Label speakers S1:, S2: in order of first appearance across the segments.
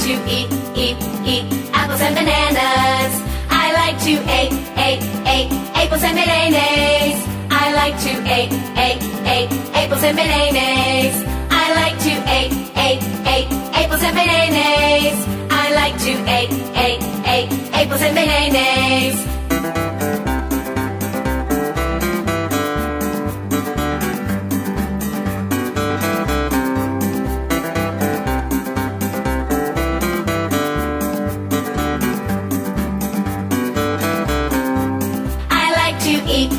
S1: to eat apples and bananas. I like to eat apples and bananas. I like to eat apples and bananas. I like to eat apples and bananas. I like to eat apples and bananas. Apples and bananas. I like to eat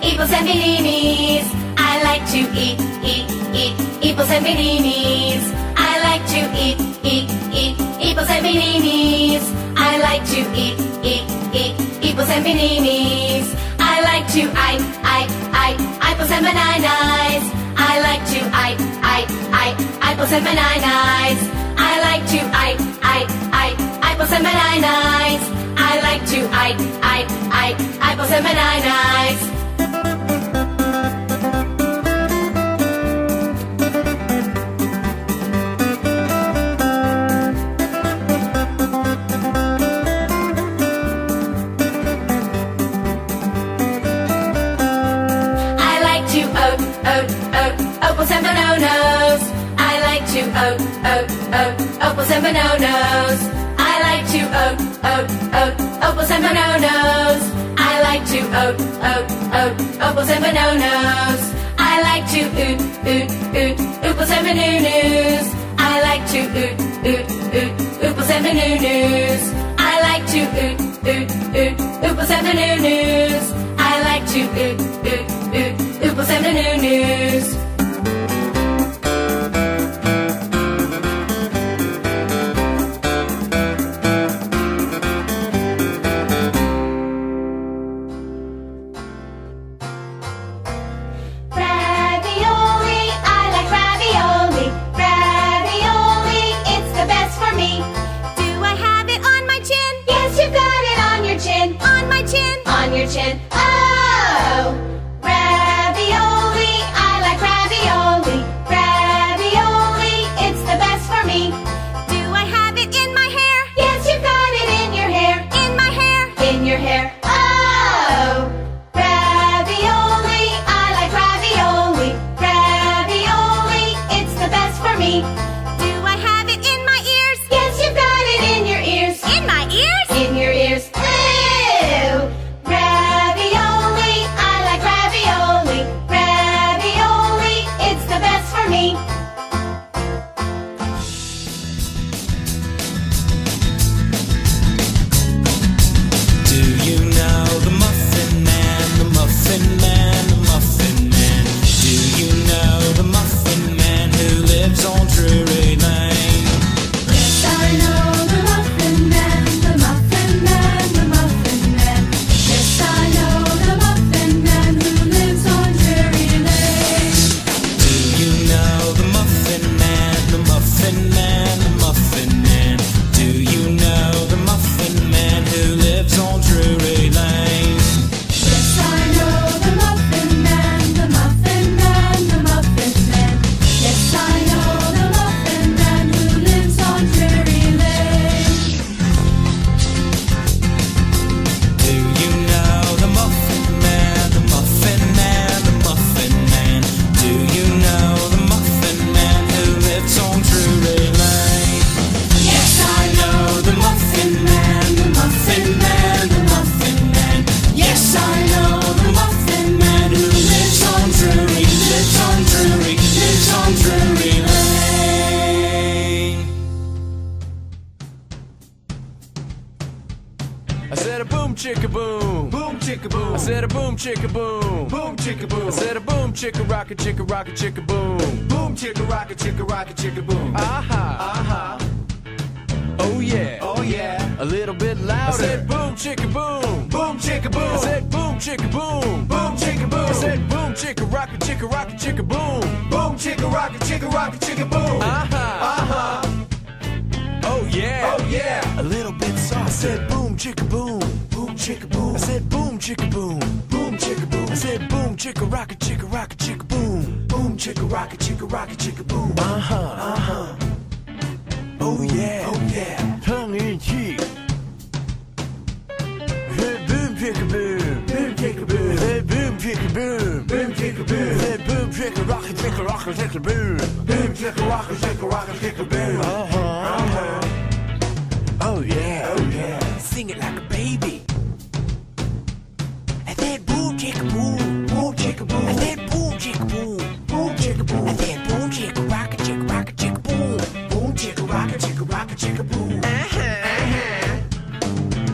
S1: apples and bananas. I like to eat apples and bananas. I like to eat apples and bananas. I like to apples and bananas. I like to apples and bananas. I like to apples and bananas. I like to apples and bananas. Apples and bananas. I like to apples and bananas. I like to apples and bananas. I like to apples and bananas. I like to apples and bananas. I like to apples and bananas. I like to apples and bananas. I like to apples and bananas. Your chin. Oh, ravioli, I like ravioli. Ravioli, it's the best for me.
S2: Do I have it in my hair?
S1: Yes, you've got it in your hair.
S2: In my hair?
S1: In your hair. Oh, ravioli, I like ravioli. Ravioli, it's the best for me.
S2: Do I have it in my ears?
S1: Yes, you've got it in your ears.
S2: In my ears?
S1: In your ears.
S3: I said a boom chicka boom, boom chicka boom. I said a boom chicka boom, boom chicka boom. I said a boom chicka rocket chicka boom, boom chicka rocket chicka boom. Aha, oh yeah, oh yeah. A little bit louder. I said boom chicka boom, boom chicka boom. I said boom chicka boom, boom chicka boom. I said boom chicka rocket chicka boom, boom chicka rocket chicka boom. Aha, oh yeah, oh yeah. A little bit soft. I said boom chicka boom, boom chicka boom. I said boom chicka boom, boom chicka boom. I said boom chicka rocket chicka boom, boom chicka rocket chicka boom. Oh yeah, oh yeah. Tongue in cheek. Hey boom chicka boom, boom chicka boom. Hey boom chicka boom, boom chicka boom. Hey boom chicka rocket chicka boom. Boom chicka rocket chicka boom. Oh yeah, oh yeah. Sing it like a baby. I said boom chicka boom, boom chicka boom. I said boom chicka boom, boom chicka boom. I said boom chicka rocket chicka boom. Boom chicka rocket chicka boom.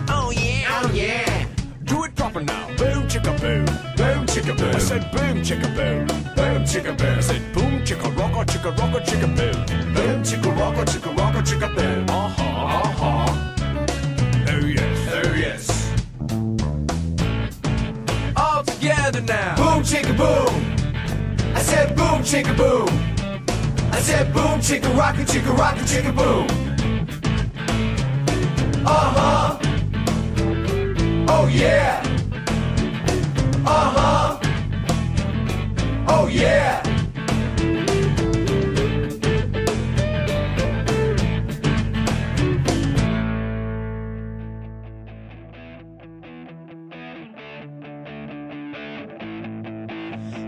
S3: Oh yeah, oh yeah. Do it proper now. Boom chicka boom, boom chicka boom. I said boom chicka boom, boom chicka boom. I said boom chicka rocker chicka boom. Boom chicka rocker chicka boom. Oh yes, oh yes. All together now. Boom chicka boom. I said boom chicka boom. I said boom chicka rocket chicka boom. Oh yeah. Oh yeah.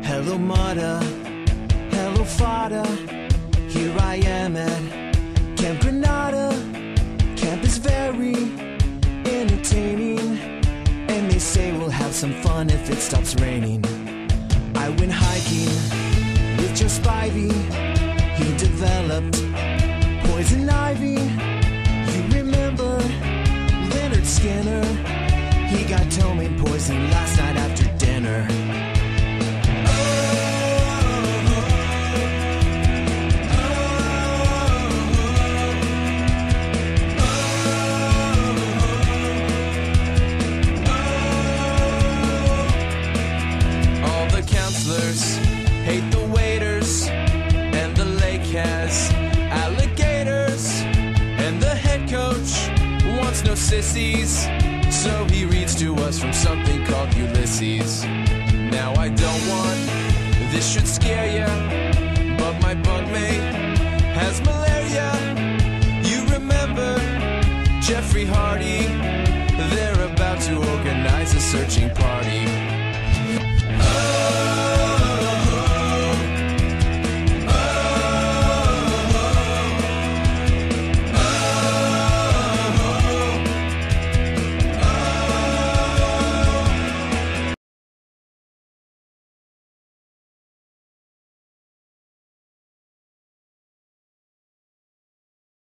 S4: Hello Mata, hello Fada. Here I am at Camp Granada. Camp is very entertaining, and they say we'll have some fun if it stops raining. I went hiking with Joe Spivey. He developed poison ivy. You remember Leonard Skinner? He got ptomaine poisoning last night after dinner.
S3: Hate the waiters, and the lake has alligators, and the head coach wants no sissies, so he reads to us from something called Ulysses. Now I don't want, this should scare ya, but my bunkmate has malaria. You remember Jeffrey Hardy? They're about to organize a searching party.